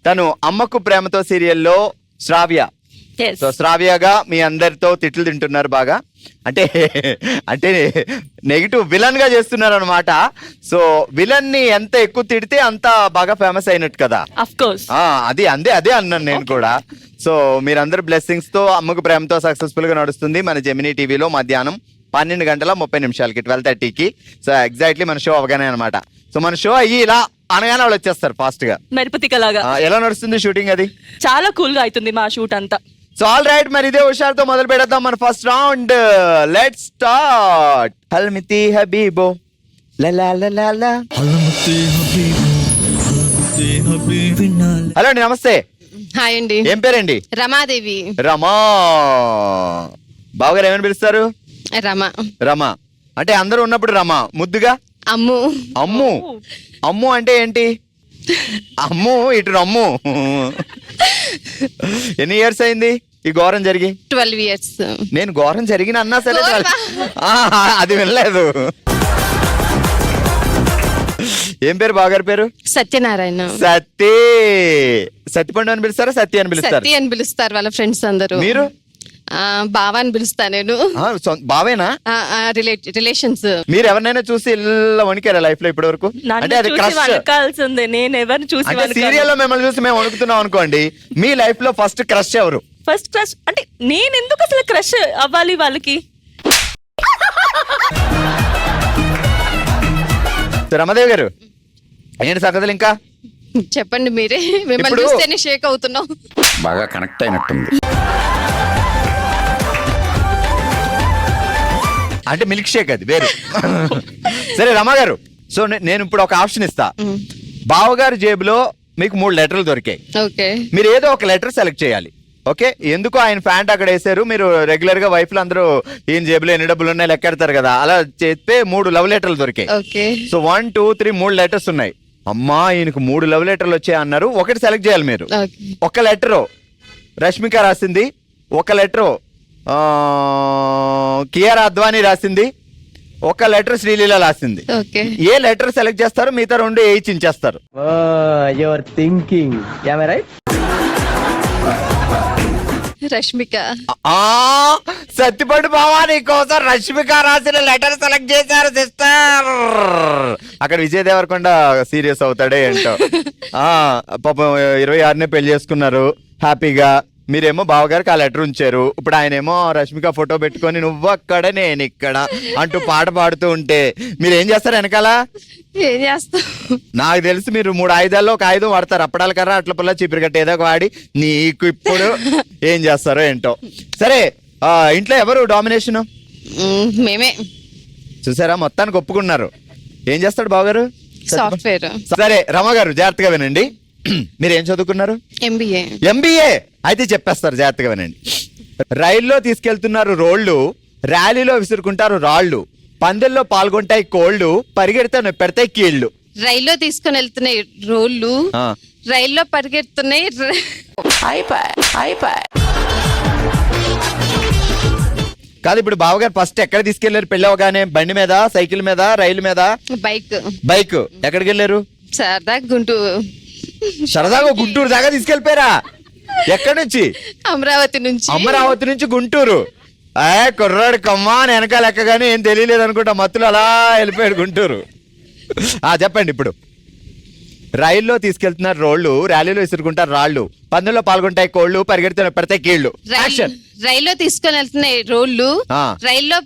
తను అమ్మకు ప్రేమతో సీరియల్లో శ్రావ్య. సో శ్రావ్యగా మీ అందరితో తిట్లు తింటున్నారు బాగా, అంటే అంటే నెగిటివ్ విలన్ గా చేస్తున్నారు అనమాట. సో విలన్ ని ఎంత ఎక్కువ తిడితే అంత బాగా ఫేమస్ అయినట్టు కదా. అది అదే అన్నాను నేను కూడా. సో మీరందరూ బ్లెస్సింగ్స్ తో అమ్మకు ప్రేమతో సక్సెస్ఫుల్ గా నడుస్తుంది మన జెమినీ టీవీలో మధ్యాహ్నం 12:30 12:30కి. సో ఎగ్జాక్ట్లీ మన షో అవగానే అనమాట. సో మన షో అయ్యి ఇలా అనగానే వాళ్ళు వచ్చేస్తారు ఫాస్ట్ గా. ఎలా నడుస్తుంది షూటింగ్? అది చాలా కూల్ గా అవుతుంది మా షూట్ అంతా. సో ఆల్ రైట్, మరి ఇదే హుషారుతో మొదలు పెడదాం మన ఫస్ట్ రౌండ్. Let's start. హల్మితి హబీబో లలా లలా. హలో అండి, నమస్తే. హాయ్ అండి. ఏం పేరండి? రమాదేవి. రమా. బావగారు ఏమని పిలుస్తారు? రమా. రమా అంటే అందరూ ఉన్నప్పుడు రమా, ముద్దుగా అమ్ము. అమ్ము. అమ్ము అంటే ఏంటి? అమ్ము ఇటు రమ్ము. ఎన్ని ఇయర్స్ అయింది ఈ ఘోరం జరిగి? 12 years. నేను ఘోరం జరిగిన అన్నా సరే అది వినలేదు. ఏం పేరు బావగారి పేరు? సత్యనారాయణ. సత్యపండు అని పిలుస్తారా, సత్య అని పిలుస్తారు? సత్య అని పిలుస్తారు వాళ్ళ ఫ్రెండ్స్ అందరూ. మీరు? బావా అని పిలుస్తా నేను. బావేనా? రిలేషన్స్. మీరు ఎవరినైనా చూసి ఇలా వణికారా లైఫ్ లో ఇప్పటి వరకు? అంటే అది క్రష్. నేను ఎవరిని చూసి సీరియల్ లో మిమ్మల్ని చూసి మేము వణుకుతున్నాం అనుకోండి, మీ లైఫ్ లో ఫస్ట్ క్రష్ ఎవరు? ఫస్ట్ క్రష్ అంటే నేను ఎందుకు అసలు క్రష్ అవ్వాలి వాళ్ళకి? రమాదేవి గారు ఏంటి సంగతులు ఇంకా చెప్పండి మీరే. మిమ్మల్ని చూస్తేనే షేక్ అవుతున్నాం. బాగా కనెక్ట్ అయినట్టుంది. అంటే మిల్క్ షేక్ అది వేరు. సరే రమా గారు, సో నేను ఇప్పుడు ఒక ఆప్షన్ ఇస్తా. బావగారు జేబులో మీకు 3 లెటర్లు దొరికాయి. ఓకే, మీరు ఏదో ఒక లెటర్ సెలెక్ట్ చేయాలి. ఓకే, ఎందుకు ఆయన ప్యాంట్ అక్కడ వేసారు, మీరు రెగ్యులర్ గా వైఫ్ లు అందరూ ఈయన జేబులో ఎన్ని డబ్బులు ఉన్నాయి లెక్కెడతారు కదా, అలా చేస్తే 3 లవ్ లెటర్లు దొరికాయి. సో 1 2 3 3 లెటర్స్ ఉన్నాయి. అమ్మా ఈయనకు 3 లవ్ లెటర్లు వచ్చాయి అన్నారు. ఒకటి సెలెక్ట్ చేయాలి మీరు. ఒక లెటరు రష్మిక రాసింది, ఒక లెటరు కియారా అద్వానీ రాసింది, ఒక లెటర్ శ్రీలీల రాసింది. ఏ లెటర్ సెలెక్ట్ చేస్తారు? మిగతా 2 ఇచ్చేస్తారు. Your thinking right. Rashmika. Sattipandu బావా నీకోసం రష్మిక రాసిన లెటర్ సెలెక్ట్ చేశారు సిస్టర్. అక్కడ విజయ్ దేవరకొండ సీరియస్ అవుతాడే ఏంటో. పాపం 26నే పెళ్లి చేసుకున్నారు హ్యాపీగా. మీరేమో బావగారికి ఆ లెటర్ ఉంచారు. ఇప్పుడు ఆయనేమో రష్మిక ఫోటో పెట్టుకొని నువ్వు అక్కడ నేను ఇక్కడ అంటూ పాట పాడుతూ ఉంటే మీరు ఏం చేస్తారు వెనకాల? ఏం చేస్తాం? నాకు తెలిసి మీరు 3 ఆయుధాల్లో ఒక ఆయుధం వాడతారు. అప్పడాల కర్ర, అట్ల పుల్ల, చీపిరి కట్ట ఏదో వాడి నీకు ఇప్పుడు ఏం చేస్తారో ఏంటో. సరే ఇంట్లో ఎవరు డామినేషన్? మేమే. చూసారా, మొత్తానికి ఒప్పుకున్నారు. ఏం చేస్తాడు బావగారు? సాఫ్ట్వేర్. సరే రమ గారు జాగ్రత్తగా వినండి. మీరు ఏం చదువుకున్నారు? ఎంబీఏ. ఎంబీఏ అయితే చెప్పేస్తారు, జాగ్రత్తగా వినండి. రైల్లో తీసుకెళ్తున్నారు రోళ్లు, ర్యాలీలో విసురుకుంటారు రాళ్లు, పందెల్లో పాల్గొంటాయి కోళ్లు, పరిగెడితే పెడతాయి కీళ్లు. రైల్లో తీసుకుని వెళ్తున్నాయి రోళ్లు, రైల్లో పరిగెడుతున్నాయి. కాదు, ఇప్పుడు బావగారు ఫస్ట్ ఎక్కడ తీసుకెళ్లారు పెళ్లి అవగానే? బండి మీద, సైకిల్ మీద, రైలు మీద? బైక్. ఎక్కడికి వెళ్ళారు? సరదాగా గుంటూరు దాకా తీసుకెళ్లిపోయారా? ఎక్కడి నుంచి? అమరావతి నుంచి. అమరావతి నుంచి గుంటూరు. కుర్రాడు కమ్మా వెనకాల ఎక్కగానే ఏం తెలియలేదు అనుకుంటా, మత్తులు అలా వెళ్ళిపోయాడు గుంటూరు. చెప్పండి ఇప్పుడు. రైల్లో తీసుకెళ్తున్నారు రోళ్లు, ర్యాలీలో విసురుకుంటారు రాళ్లు, పందెంలో పాల్గొంటాయి కోళ్లు, పరిగెడితే పెడతాయి కీళ్లు. రైల్లో తీసుకొని వెళ్తున్నాయి రోళ్లు, రైల్లో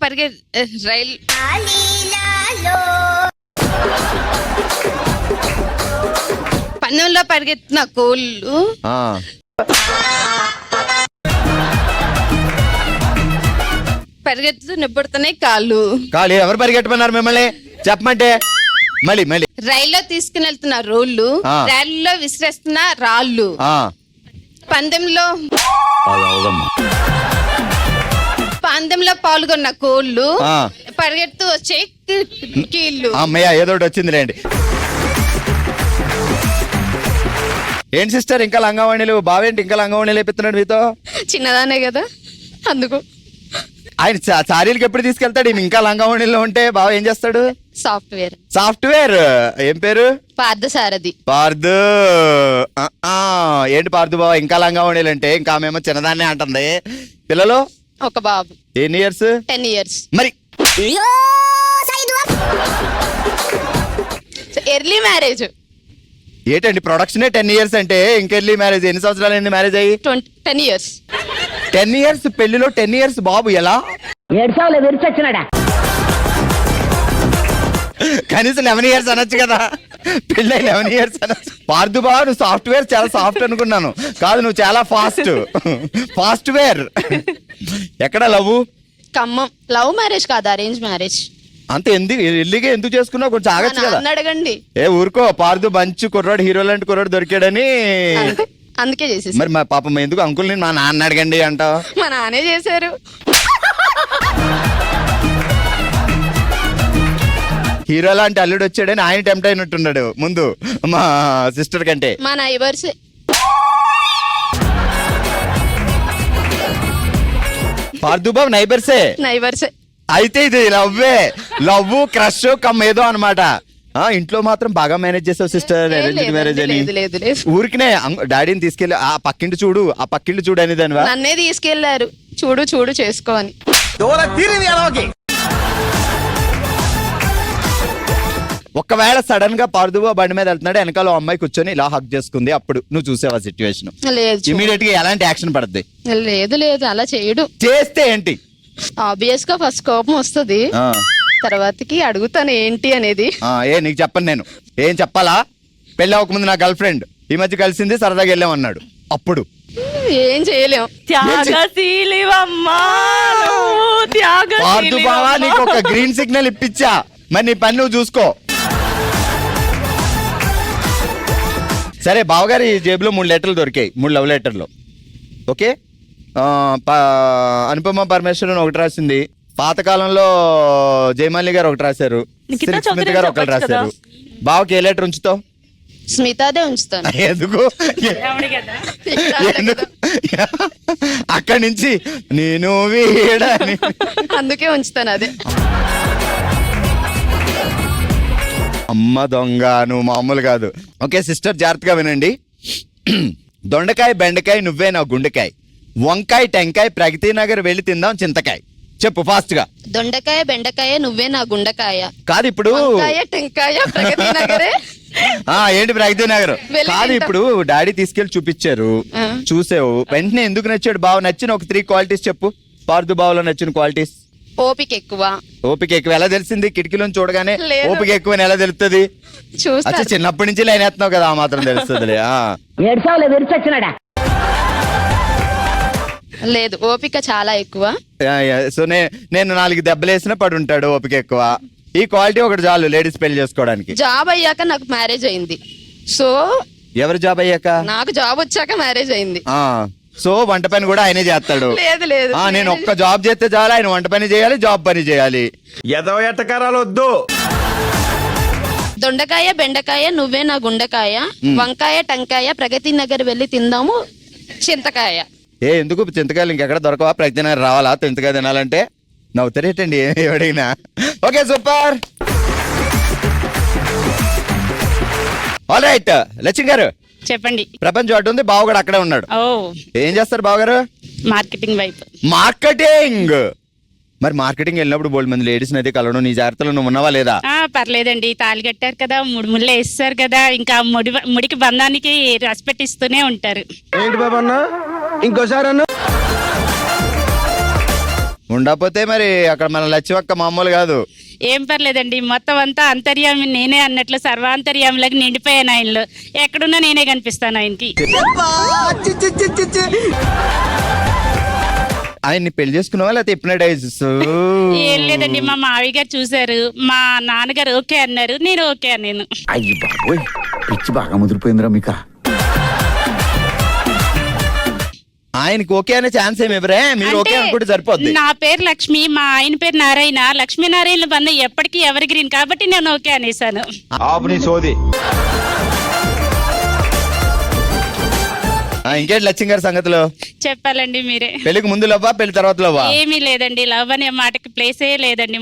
పన్నుల్లో పరిగెత్తున్న కోళ్ళు, పరిగెత్తు నిబ్బడుతున్నాయి కాళ్ళు. ఎవరు పరిగెట్టమన్నారు మిమ్మల్ని చెప్పమంటే? మళ్ళీ రైల్లో తీసుకుని వెళ్తున్న రోళ్లు, రైల్లో విసిరేస్తున్న రాళ్ళు, పందెంలో పాల్గొన్న కోళ్ళు, పరిగెత్తు వచ్చే కీళ్ళు. అమ్మయ్య ఏదోటి వచ్చిందిలేండి. ఏంటి సిస్టర్ ఇంకా లంగావాణిలు? బావేంటి ఇంకా లంగావాణిలు వేపిస్తున్నాడు మీతో? చిన్నదానే కదా అందుకు. ఆయన చారీలకి ఎప్పుడు తీసుకెళ్తాడు? ఇంకా లంగావాణిలో ఉంటే బావ ఏం చేస్తాడు? సాఫ్ట్వేర్. ఏం పేరు? పార్థసారథి. పార్థ. ఏంటి పార్థు బావ ఇంకా లంగా ఉండేలంటే ఇంకా ఆమెమో చిన్నదాన్నే అంటుంది. పిల్లలు ఒక బాబు ఎన్ని ఇయర్స్? 10 years. మరి ఎర్లీ మ్యారేజ్. ఏంటండి ప్రొడక్షనే 10 years అంటే ఇంకెళ్ళి మ్యారేజ్ ఎన్ని సంవత్సరాలు అయింది మ్యారేజ్ అయ్యి? 10 years. 10 years పెళ్లిలో 10 years బాబు ఎలా? కనీసం 11 years అనొచ్చు కదా, పెళ్ళి 11 years అనొచ్చు. పార్థు బావ నువ్వు సాఫ్ట్వేర్ చాలా సాఫ్ట్ అనుకున్నాను, కాదు నువ్వు చాలా ఫాస్ట్వేర్. ఎక్కడ లవ్? ఖమ్మం. లవ్ మ్యారేజ్ కాదు, అరేంజ్ మ్యారేజ్. అంత ఎల్లిగా ఎందుకు చేసుకున్నావు? కొంచెం ఆగచ్చు కదా. అడగండి. ఊరుకో, పార్థు మంచి కుర్రాడు, హీరో లాంటి కుర్రాడు దొరికాడని అందుకే చేసేసి. మరి మా పాపం ఎందుకు అంకుల్ నేను మా నాన్న అడగండి అంటావు? మా నాన్నే చేశారు. హీరో లాంటి అల్లుడు వచ్చాడని ఆయన టెంప్ట్ అయినట్టున్నాడు ముందు మా సిస్టర్ కంటే. మా నైబర్స్. పార్థు బాబు నైబర్సే. అయితే ఇది లవ్ క్రష్ కమ్ ఏదో అనమాట. ఇంట్లో మాత్రం బాగా మేనేజ్ చేసావు సిస్టర్, అరేంజ్ మ్యారేజ్ అని. ఊరికినే డాడీని తీసుకెళ్ళి ఆ పక్కింటి చూడు అని దాని నన్నే తీసుకెళ్లారు, చూడు చేసుకోని. ఒకవేళ సడన్ గా పార్థుబా బండి మీద వెళ్తున్నాడు, వెనకాల అమ్మాయి కూర్చొని ఇలా హక్ చేసుకుంది, అప్పుడు నువ్వు చూసావా సిచ్యువేషన్? లేదు. ఇమీడియట్ గా ఎలాంటి యాక్షన్ పడుద్ది? లేదు అలా చేయడు. చేస్తే ఏంటి? ఆబ్వియస్ గా ఫస్ట్ కోపం వస్తుంది, తర్వాతకి అడుగుతాను ఏంటి అనేది. నీకు చెప్పను నేను, ఏం చెప్పాలా? పెళ్ళి అవ్వకముందు నా గర్ల్ ఫ్రెండ్ ఈ మధ్య కలిసింది, సరదాగా వెళ్ళామన్నాడు, అప్పుడు ఏం చేయలేం. పార్థు బావా నీకు ఒక గ్రీన్ సిగ్నల్ ఇప్పించా, మరి నీ పని నువ్వు చూసుకో. సరే బావగారి జేబులో 3 లెటర్లు దొరికాయి, 3 లవ్ లెటర్లు. ఓకే, అనుపమ పరమేశ్వరన్ ఒకటి రాసింది, పాతకాలంలో జయమాలి గారు ఒకటి రాశారు, స్మిత గారు ఒకటి రాశారు. బావకి ఏ లెటర్ ఉంచుతావు? స్మితాదే ఉంచుతాను. ఎందుకు? అక్కడి నుంచి నేను వీడని అందుకే ఉంచుతాను అదే. అమ్మ దొంగ, నువ్వు మామూలు కాదు. ఓకే సిస్టర్, జాగ్రత్తగా వినండి. దొండకాయ బెండకాయ నువ్వే నా గుండెకాయ, వంకాయ టెంకాయ ప్రగతి నగర్ వెళ్ళి తిందాం చింతకాయ. చెప్పు ఫాస్ట్ గా. దొండకాయ బెండకాయ నువ్వే నా గుండెకాయ. కాదు ఇప్పుడు టెంకాయ ప్రగతి నగరే. ఏంటి ప్రగతి నగర్? కాదు ఇప్పుడు డాడీ తీసుకెళ్లి చూపించారు, చూసావు, వెంటనే ఎందుకు నచ్చాడు బావ? నచ్చిన ఒక 3 క్వాలిటీస్ చెప్పు, పార్థు బావలో నచ్చిన క్వాలిటీస్. ఓపిక ఎక్కువ. ఎలా తెలిసింది? కిటికీలో చూడగానే ఓపిక ఎక్కువ ఎలా తెలుస్తుంది? అచ్చా, చిన్నప్పటి నుంచి లైన్ వేస్తున్నావు కదా, ఆ మాత్రం తెలుస్తుంది. లేదు, ఓపిక చాలా ఎక్కువ. సో నేను 4 దెబ్బలు వేసినా పడి ఉంటాడు, ఓపిక ఎక్కువ. ఈ క్వాలిటీ ఒకటి చాలు లేడీస్ పెళ్లి చేసుకోవడానికి. జాబ్ అయ్యాక నాకు మ్యారేజ్ అయింది. సో ఎవరు జాబ్ అయ్యాక? నాకు జాబ్ వచ్చాక మ్యారేజ్ అయింది. సో వంట పని కూడా ఆయనే చేస్తాడు. లేదు నేను ఒక్క జాబ్ చేస్తే చాలు, ఆయన వంట పని చేయాలి, జాబ్ పని చేయాలి. ఏదో ఎట్టకారాలు వద్దు. దొండకాయ బెండకాయ నువ్వే నా గుండెకాయ, వంకాయ టెంకాయ ప్రగతి నగర్ వెళ్ళి తిందాము చింతకాయ. ఎందుకు చింతకాయలు ఇంకెక్కడ దొరకవా? ప్రగతి నగర్ రావాలా చింతకాయ తినాలంటే? నవ్వుతారేటండి ఎవడైనా. Okay super. All right, Lakshmi గారు చెప్పండి. ప్రపంచం అటు ఉంది, బావగాడు అక్కడే ఉన్నాడు. ఏం చేస్తారు బావగారు? మార్కెటింగ్ వైపు. మార్కెటింగ్. మరి మార్కెటింగ్ వెళ్ళినప్పుడు బోల్డ్ మంది లేడీస్ అయితే కలవడం, నీ జాగ్రత్తలో నువ్వు ఉన్నావా లేదా? పర్లేదండి, తాళి కట్టారు కదా, 3 ముళ్ళు వేస్తారు కదా, ఇంకా ముడికి బంధానికి రెస్పెక్ట్ ఇస్తూనే ఉంటారు. ఏంటి బాబా అన్న, ఇంకోసారి అన్న ఉండకపోతే మరి అక్కడ మన లక్ష్మక్క మామూలు కాదు. ఏం పర్లేదండి, మొత్తం అంతా అంతర్యామి నేనే అన్నట్లు సర్వాంతర్యామిలాగా నిండిపోయాను ఆయనలో. ఎక్కడున్నా నేనే కనిపిస్తాను ఆయనకి. ఆయన్ని పెళ్లి చేసుకున్నావా లేకపోతే హిప్నటైజ్? ఏం లేదండి, మా మావి గారు చూసారు, మా నాన్నగారు ఓకే అన్నారు, నేను ఓకే అన్నాను. అయ్యి బాబోయ్, పిచ్చి బాగా ముదిరిపోయిందిరా మీకా. ఆయనకి ఓకే అనే ఛాన్స్ ఏమి ఇవ్వరే? మీరు ఓకే అనుకుంటే సరిపోద్ది. నా పేరు లక్ష్మి, మా ఆయన పేరు నారాయణ, లక్ష్మీనారాయణ బంధం ఎప్పటికీ ఎవరి గ్రీన్, కాబట్టి నేను ఓకే అనేసాను. ఇంకేంటి లక్ష్మి గారి సంగతిలో చెప్పాలండి మీరే. పెళ్లికి ముందు లవ్వా, పెళ్లి తర్వాత లవ్వా? ఏమీ లేదండి, లవ్ అనే మాటకి ప్లేసే లేదండి.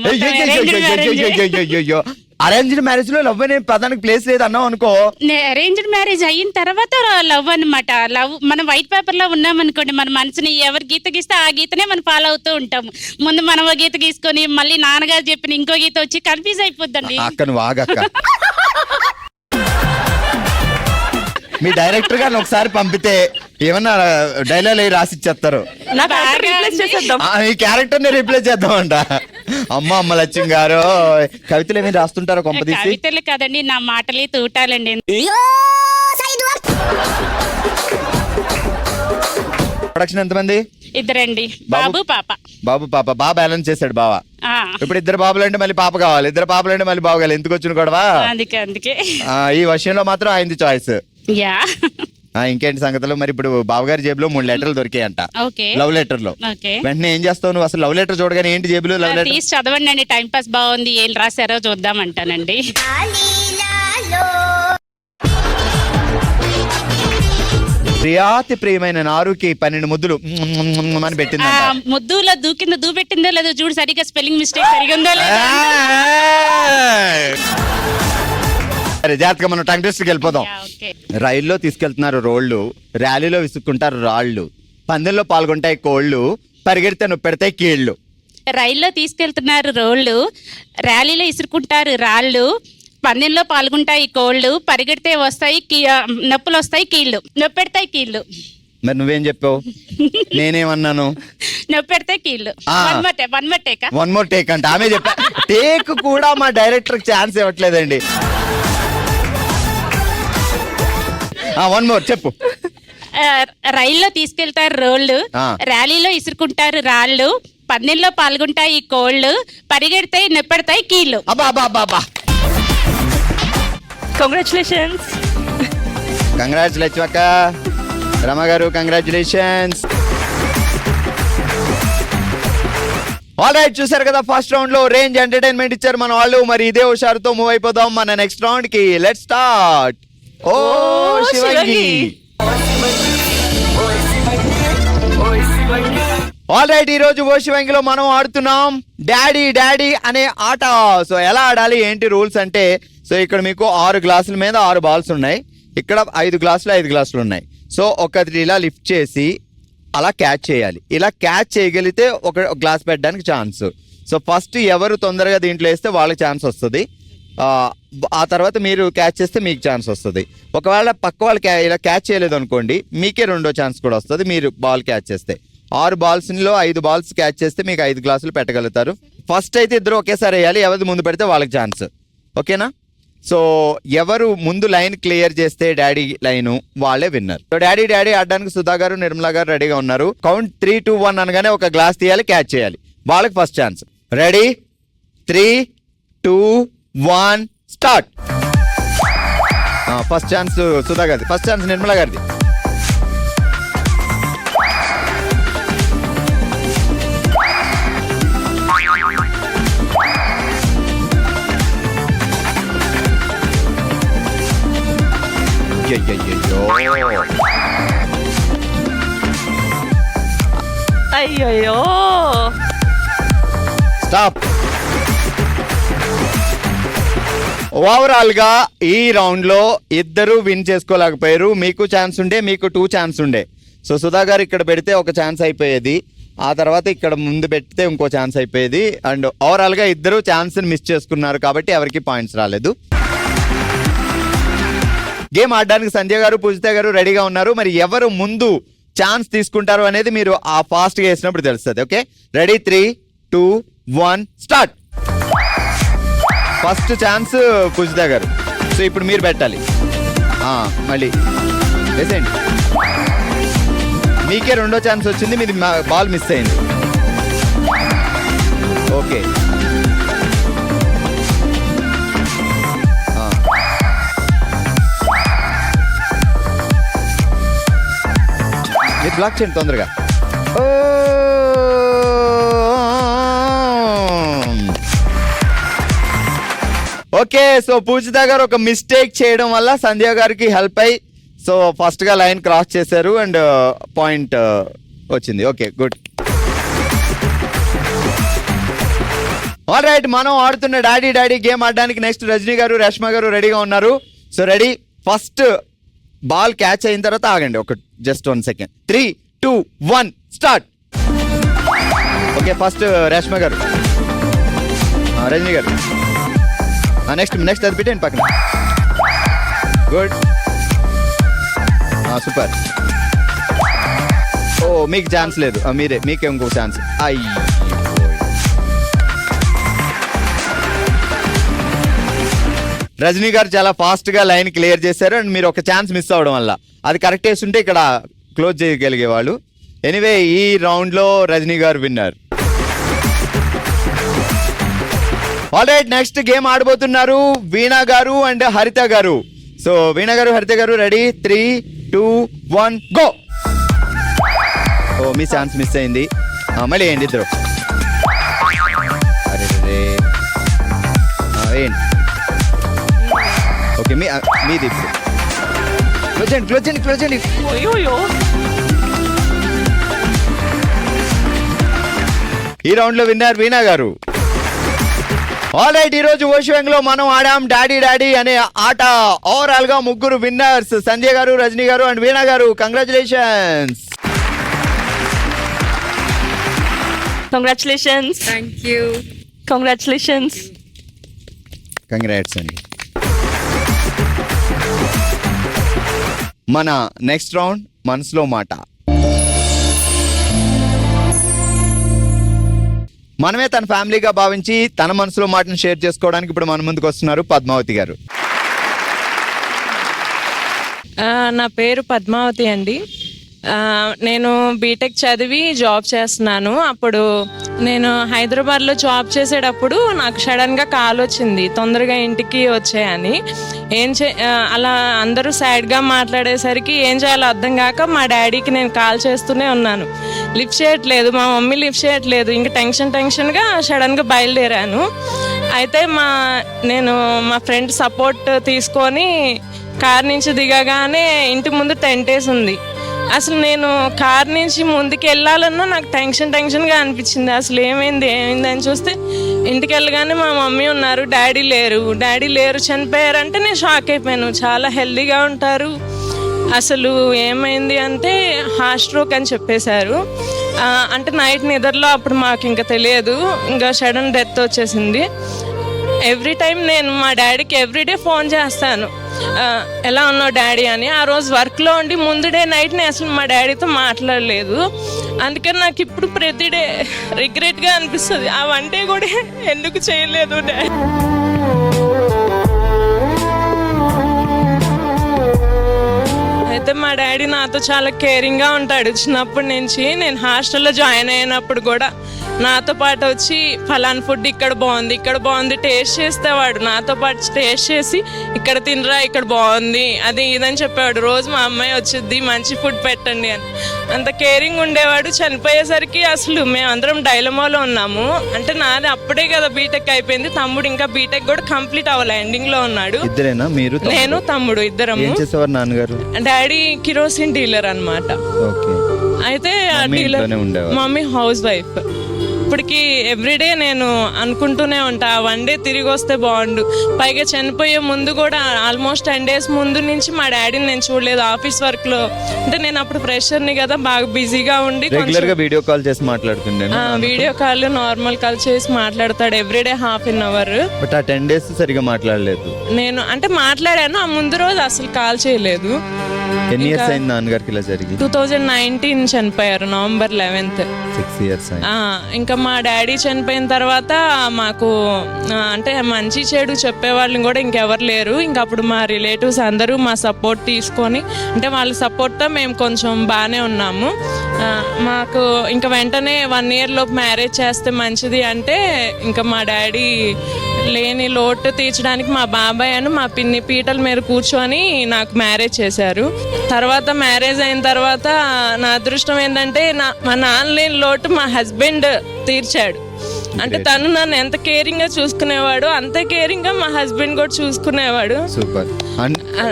అరేంజ్డ్ మ్యారేజ్ లో లవ్ అనే పదానికి ప్లేస్ లేదు అన్నావు అనుకో. అరేంజ్డ్ మ్యారేజ్ అయిన తర్వాత లవ్ అన్నమాట. లవ్ మనం వైట్ పేపర్ లో ఉన్నాం అనుకోండి, మన మనసుని ఎవరు గీత గీస్తే ఆ గీతనే మనం ఫాలో అవుతూ ఉంటాము. ముందు మనం ఒక గీత గీసుకొని మళ్ళీ నాన్నగారు చెప్పిన ఇంకో గీత వచ్చి కన్ఫ్యూజ్ అయిపోద్దండి. అక్క నువ్వు ఆగక్క. మీ డైరెక్టర్ గారిని ఒకసారి పంపితే ఏమన్నా డైలాగ్ రాసిచ్చేస్తారు. ఈ క్యారెక్టర్ ని రీప్లేస్ చేద్దామంట. అమ్మ లక్ష్మి గారు కవితలు ఏమైనా రాస్తుంటారో కొంపదీసి? కవితలు కాదండి, నా మాటలే తూటాలండి. ప్రొడక్షన్ ఎంతమంది? ఇద్దరండి, బాబు పాప. బాబు పాప బాగా బ్యాలెన్స్ చేశాడు బావ. ఇప్పుడు ఇద్దరు బాబులు అంటే మళ్ళీ పాప కావాలి, ఇద్దరు పాపలు అంటే మళ్ళీ బాబు కావాలి. ఎందుకు వచ్చిన గొడవ? అందుకే ఈ విషయంలో మాత్రం ఆయనది చాయిస్. యా. ఇంకేంటి సంగతులు? మరి ఇప్పుడు బావగారి జేబులో 3 లెటర్లు దొరికాయంట, ఓకే. లవ్ లెటర్లు. వెంటనే ఏం చేస్తావు నువ్వు? అసలు లవ్ లెటర్ చూడగానే ఏంటి జేబులో లవ్ లెటర్? తీసి చదవండి అండి, టైం పాస్ బాగుంది, ఏం రాశారో చూద్దామంటానండి. ప్రియాతి ప్రియమైన నారుకి 12 ముద్దులు అని పెట్టింది. ముద్దులో కింద దూ పెట్టిందో లేదో చూడు, సరిగా స్పెల్లింగ్ మిస్టేక్ సరిగా ఉందో లేదో. సరే జాగ్రత్తగా మనం టంగ్ టెస్ట్కి వెళ్ళిపోదాం. రైల్లో తీసుకెళ్తున్నారు రోళ్ళు, ర్యాలీలో విసుక్కుంటారు రాళ్ళు, పందెంలో పాల్గొంటాయి కోళ్ళు, పరిగెడితే నొప్పెడతాయి కీళ్ళు. రైల్లో తీసుకెళ్తున్నారు రోళ్ళు, ర్యాలీలో ఇసురుకుంటారు రాళ్ళు, పందెంలో పాల్గొంటాయి కోళ్ళు, పరిగెడితే వస్తాయి నొప్పులు వస్తాయి కీళ్ళు, నొప్పెడతాయి కీళ్ళు. మరి నువ్వేం చెప్పావు? నేనేమన్నాను? నొప్పెడతాయి కీళ్ళు. వన్ మోర్ టేక్ అంటే ఆమె చెప్పా. టేక్ కూడా మా డైరెక్టర్ ఛాన్స్ ఇవ్వట్లేదండి. వన్ మోర్ చెప్పు. రైల్లో తీసుకెళ్తారు రోళ్ళు, ర్యాలీలో ఇసురుకుంటారు రాళ్ళు, పందెంలో పాల్గొంటాయి కోళ్ళు, పరిగెడతాయి నొప్పెడతాయి కీళ్ళు. అబ్బా కంగ్రాచులేషన్స్. కంగ్రాచులేషన్ అక్క. రమ గారు కంగ్రాచులేషన్స్. ఆల్ రైట్, చూసారు కదా ఫస్ట్ రౌండ్ లో రేంజ్ ఎంటర్టైన్మెంట్ ఇచ్చారు మన వాళ్ళు. మరి ఇదే హుషారుతో మూవ్ అయిపోదాం మన నెక్స్ట్ రౌండ్ కి. Let's start. ఓ శివంగి. ఆల్ రైట్, ఈ రోజు ఓ శివంగిలో మనం ఆడుతున్నాం డాడీ అనే ఆట. సో ఎలా ఆడాలి ఏంటి రూల్స్ అంటే, సో ఇక్కడ మీకు 6 గ్లాసుల మీద 6 బాల్స్ ఉన్నాయి, ఇక్కడ 5 గ్లాసులు 5 గ్లాసులు ఉన్నాయి. సో ఒకటి ఇలా లిఫ్ట్ చేసి అలా క్యాచ్ చేయాలి. ఇలా క్యాచ్ చేయగలిగితే ఒక గ్లాస్ పెట్టడానికి ఛాన్స్. సో ఫస్ట్ ఎవరు తొందరగా దీంట్లో వేస్తే వాళ్ళకి ఛాన్స్ వస్తుంది. ఆ తర్వాత మీరు క్యాచ్ చేస్తే మీకు ఛాన్స్ వస్తుంది. ఒకవేళ పక్క వాళ్ళు ఇలా క్యాచ్ చేయలేదు అనుకోండి, మీకే రెండో ఛాన్స్ కూడా వస్తుంది. మీరు బాల్ క్యాచ్ చేస్తే 6 బాల్స్లో 5 బాల్స్ క్యాచ్ చేస్తే మీకు 5 గ్లాసులు పెట్టగలుగుతారు. ఫస్ట్ అయితే ఇద్దరు ఒకేసారి వేయాలి, ఎవరిది ముందు పెడితే వాళ్ళకి ఛాన్స్. ఓకేనా? సో ఎవరు ముందు లైన్ క్లియర్ చేస్తే డాడీ లైన్ వాళ్ళే విన్నర్. సో డాడీ ఆడడానికి సుధా గారు నిర్మలా గారు రెడీగా ఉన్నారు. కౌంట్ 3, 2, 1 అనగానే ఒక గ్లాస్ తీయాలి, క్యాచ్ చేయాలి, వాళ్ళకి first chance. Ready? 3, 2, 1 start. First chance Sudha గారిది, ఫస్ట్ ఛాన్స్ నిర్మలా గారిది. అయ్యో స్టాప్. ఓవరాల్ గా ఈ రౌండ్ లో ఇద్దరు విన్ చేసుకోలేకపోయారు. మీకు ఛాన్స్ ఉండే, మీకు 2 ఛాన్స్ ఉండే. సో సుధా గారు ఇక్కడ పెడితే ఒక ఛాన్స్ అయిపోయేది, ఆ తర్వాత ఇక్కడ ముందు పెడితే ఇంకో ఛాన్స్ అయిపోయేది. అండ్ ఓవరాల్ గా ఇద్దరు ఛాన్స్ మిస్ చేసుకున్నారు కాబట్టి ఎవరికి పాయింట్స్ రాలేదు. గేమ్ ఆడడానికి సంధ్య గారు పూజిత గారు రెడీగా ఉన్నారు. మరి ఎవరు ముందు ఛాన్స్ తీసుకుంటారు అనేది మీరు ఆ ఫాస్ట్ గా వేసినప్పుడు తెలుస్తుంది. Okay, ready? 3, 2, 1 start. First chance Pujitha garu. So ఇప్పుడు మీరు పెట్టాలి. మళ్ళీ వేసేయండి. మీకే రెండో ఛాన్స్ వచ్చింది, మీది బాల్ మిస్ అయింది. ఓకే, మీరు బ్లాక్ చేయండి తొందరగా. ఓకే, సో పూజిత గారు ఒక మిస్టేక్ చేయడం వల్ల సంధ్య గారికి హెల్ప్ అయ్యి సో ఫస్ట్ గా లైన్ క్రాస్ చేశారు అండ్ పాయింట్ వచ్చింది. Okay, good. ఆల్ రైట్, మనం ఆడుతున్న డాడీ డాడీ గేమ్ ఆడడానికి నెక్స్ట్ రజనీ గారు, రష్మ గారు రెడీగా ఉన్నారు. So ready, first ball catch అయిన తర్వాత ఆగండి ఒక just 1 second. 3, 2, 1 start. Okay, first Rashma garu, Rajani గారు. నెక్స్ట్ అది పెట్టండి పక్కన. Good, super. ఓ మీకు ఛాన్స్ లేదు, మీకే ఇంకో ఛాన్స్. అయ్యి, రజనీ గారు చాలా ఫాస్ట్ గా లైన్ క్లియర్ చేశారు అండ్ మీరు ఒక ఛాన్స్ మిస్ అవడం వల్ల అది కరెక్ట్ చేస్తుంటే ఇక్కడ క్లోజ్ చేయగలిగే వాళ్ళు. ఎనీవే, ఈ రౌండ్ లో Rajani garu winner. All right, next game ఆడబోతున్నారు Veena garu and Haritha garu. So Veena garu, Haritha garu ready. 3, 2, 1 go. ఓ మీ ఛాన్స్ మిస్ అయింది, మళ్ళీ ఏంటి ఇద్దరు. అరే ఏంటి, ఓకే మీది ఇప్పుడు క్లోజ్ చేయండి. అయ్యో. ఈ రౌండ్ లో విన్నర్ వీణా గారు. ఆల్ రైట్, ఈ రోజు ఓషివంగ్ లో మనం ఆడాం డాడీ డాడీ అనే ఆట. ఓవరాల్ గా ముగ్గురు విన్నర్స్, సంజయ్ గారు, రజనీ గారు అండ్ వీణా గారు. Congratulations. Congratulations. Thank you. Congratulations. Congrats అండి. మన నెక్స్ట్ రౌండ్ మనసులో మాట. మనమే తన ఫ్యామిలీగా భావించి తన మనసులో మాటను షేర్ చేసుకోవడానికి ఇప్పుడు మన ముందుకు వస్తున్నారు పద్మావతి గారు. నా పేరు పద్మావతి అండి. నేను బీటెక్ చదివి జాబ్ చేస్తున్నాను. అప్పుడు నేను హైదరాబాద్లో జాబ్ చేసేటప్పుడు నాకు సడన్గా కాల్ వచ్చింది, తొందరగా ఇంటికి వచ్చాయని. అలా అందరూ సైడ్గా మాట్లాడేసరికి ఏం చేయాలో అర్థం కాక మా డాడీకి నేను కాల్ చేస్తూనే ఉన్నాను. లిఫ్ట్ చేయట్లేదు, మా మమ్మీ లిఫ్ట్ చేయట్లేదు. ఇంకా టెన్షన్గా సడన్గా బయలుదేరాను. అయితే నేను మా ఫ్రెండ్ సపోర్ట్ తీసుకొని కార్ నుంచి దిగగానే ఇంటి ముందు టెంట్ వేసి ఉంది. అసలు నేను కార్ నుంచి ముందుకు వెళ్ళాలన్నా నాకు టెన్షన్గా అనిపించింది. అసలు ఏమైంది అని చూస్తే ఇంటికి వెళ్ళగానే మా మమ్మీ ఉన్నారు, డాడీ లేరు చనిపోయారంటే నేను షాక్ అయిపోయాను. చాలా హెల్దీగా ఉంటారు. అసలు ఏమైంది అంటే హార్ట్ స్ట్రోక్ అని చెప్పేశారు. అంటే నైట్ నిద్రలో అప్పుడు మాకు ఇంకా తెలియదు, ఇంకా సడన్ డెత్ వచ్చేసింది. ఎవ్రీ టైం నేను మా డాడీకి ఎవ్రీడే ఫోన్ చేస్తాను, ఎలా ఉన్నావు డాడీ అని. ఆ రోజు వర్క్లో ఉండి ముందు డే నైట్ నేను అసలు మా డాడీతో మాట్లాడలేదు. అందుకని నాకు ఇప్పుడు ప్రతి డే రిగ్రెట్గా అనిపిస్తుంది, ఆ వన్ డే కూడా ఎందుకు చేయలేదు డాడీ. అయితే మా డాడీ నాతో చాలా కేరింగ్గా ఉంటాడు. చిన్నప్పటి నుంచి నేను హాస్టల్లో జాయిన్ అయినప్పుడు కూడా నాతో పాటు వచ్చి ఫలానా ఫుడ్ ఇక్కడ బాగుంది టేస్ట్ చేస్తేవాడు. నాతో పాటు టేస్ట్ చేసి ఇక్కడ తినరా, ఇక్కడ బాగుంది, అది ఇదని చెప్పేవాడు. రోజు మా అమ్మాయి వచ్చింది, మంచి ఫుడ్ పెట్టండి అని. అంత కేరింగ్ ఉండేవాడు. చనిపోయేసరికి అసలు మేమందరం డైలమాలో ఉన్నాము. అంటే నాది అప్పుడే కదా బీటెక్ అయిపోయింది, తమ్ముడు ఇంకా బీటెక్ కూడా కంప్లీట్ అవ్వాలి, ఎండింగ్లో ఉన్నాడు. ఇద్దరేనా మీరు? నేను తమ్ముడు ఇద్దరము. నాన్నగారు డాడీ కిరోసిన్ డీలర్ అన్నమాట. అయితే ఆ డీలర్, మమ్మీ హౌస్ వైఫ్. ఇప్పటికి ఎవ్రీడే నేను అనుకుంటూనే ఉంటా, వన్ డే తిరిగి వస్తే బాగుండు. పైగా చనిపోయే ముందు కూడా ఆల్మోస్ట్ 10 days ముందు నుంచి మా డాడీని నేను చూడలేదు. ఆఫీస్ వర్క్ లో అంటే నేను అప్పుడు ఫ్రెషర్ని కదా, బాగా బిజీగా ఉండి వీడియో కాల్ చేసి మాట్లాడుతుండే. వీడియో కాల్, నార్మల్ కాల్ చేసి మాట్లాడతాడు ఎవ్రీడే ½ అవర్. బట్ ఆ 10 days సరిగా మాట్లాడలేదు. నేను అంటే మాట్లాడాను, ఆ ముందు రోజు అసలు కాల్ చేయలేదు. ఎన్ని ఇయర్స్ అయింది నాన్నగారికి ఇలా జరిగి? 2019 చనిపోయారు, November 11th. 6 years. ఇంకా మా డాడీ చనిపోయిన తర్వాత మాకు అంటే మంచి చెడు చెప్పేవాళ్ళు కూడా ఇంకెవరు లేరు. ఇంకా అప్పుడు మా రిలేటివ్స్ అందరూ మా సపోర్ట్ తీసుకొని, అంటే వాళ్ళ సపోర్ట్తో మేము కొంచెం బాగానే ఉన్నాము. మాకు ఇంకా వెంటనే 1 year లోపు మ్యారేజ్ చేస్తే మంచిది అంటే ఇంకా మా డాడీ లేని లోటు తీర్చడానికి మా బాబాయ్ అని మా పిన్ని పీటల మీద కూర్చొని నాకు మ్యారేజ్ చేశారు. తర్వాత మ్యారేజ్ అయిన తర్వాత నా అదృష్టం ఏంటంటే మా నాన్న లేని లోటు మా హస్బెండ్ తీర్చాడు. అంటే తను నన్ను ఎంత కేరింగ్ గా చూసుకునేవాడు, అంతే కేరింగ్ గా మా హస్బెండ్ కూడా చూసుకునేవాడు. సూపర్.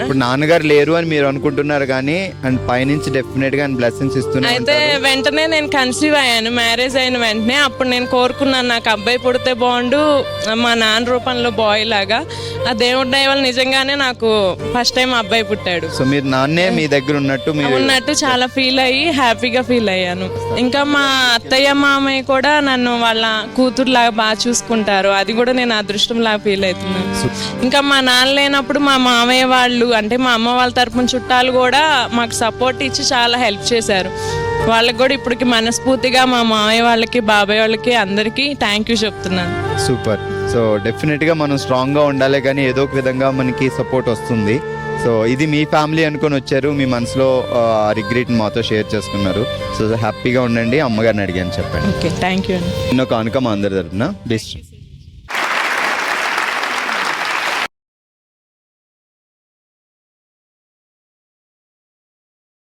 ఇప్పుడు నాన్నగారు లేరు అని మీరు అనుకుంటున్నారు కానీ అండ్ పైనుంచి డెఫినెట్ గా బ్లెస్సింగ్స్ ఇస్తున్నారు. అయితే వెంటనే నేను కన్సీవ్ అయ్యాను. మ్యారేజ్ అయిన వెంటనే అప్పుడు నేను కోరుకున్నాను నాకు అబ్బాయి పుడితే బాగుండు, మా నాన్న రూపంలో బాయ్ లాగా. ఆ దేవుడి దయ వల్ల నిజంగానే నాకు ఫస్ట్ టైం అబ్బాయి పుట్టాడు. సో మీరు నాన్నే మీ దగ్గర ఉన్నట్టు చాలా ఫీల్ అయ్యి హ్యాపీగా ఫీల్ అయ్యాను. ఇంకా మా అత్తయ్య మామయ్య కూడా నన్ను వాళ్ళ కూతురులాగా బాగా చూసుకుంటారు. అది కూడా నేను అదృష్టంలాగా ఫీల్ అవుతున్నాను. ఇంకా మా నాన్న లేనప్పుడు మా మామయ్య వాళ్ళు అంటే మా అమ్మ వాళ్ళ తరపున చుట్టాలు కూడా మాకు సపోర్ట్ ఇచ్చి చాలా హెల్ప్ చేశారు. వాళ్ళకి కూడా ఇప్పటికి మనస్ఫూర్తిగా మా మామయ్య వాళ్ళకి బాబాయ్ వాళ్ళకి అందరికీ థ్యాంక్ యూ చెప్తున్నాను. సూపర్. సో డెఫినెట్ గా మనం స్ట్రాంగ్ గా ఉండాలి కానీ ఏదో ఒక విధంగా మనకి సపోర్ట్ వస్తుంది. సో ఇది మీ ఫ్యామిలీ అనుకొని వచ్చారు, మీ మనసులో రిగ్రెట్ మాతో షేర్ చేసుకున్నారు. సో హ్యాపీగా ఉండండి. అమ్మగారిని అడిగాను చెప్పండి. ఓకే, థ్యాంక్ యూ అండి. ఎన్నో కానుక మా అందరి తరపున బెస్ట్.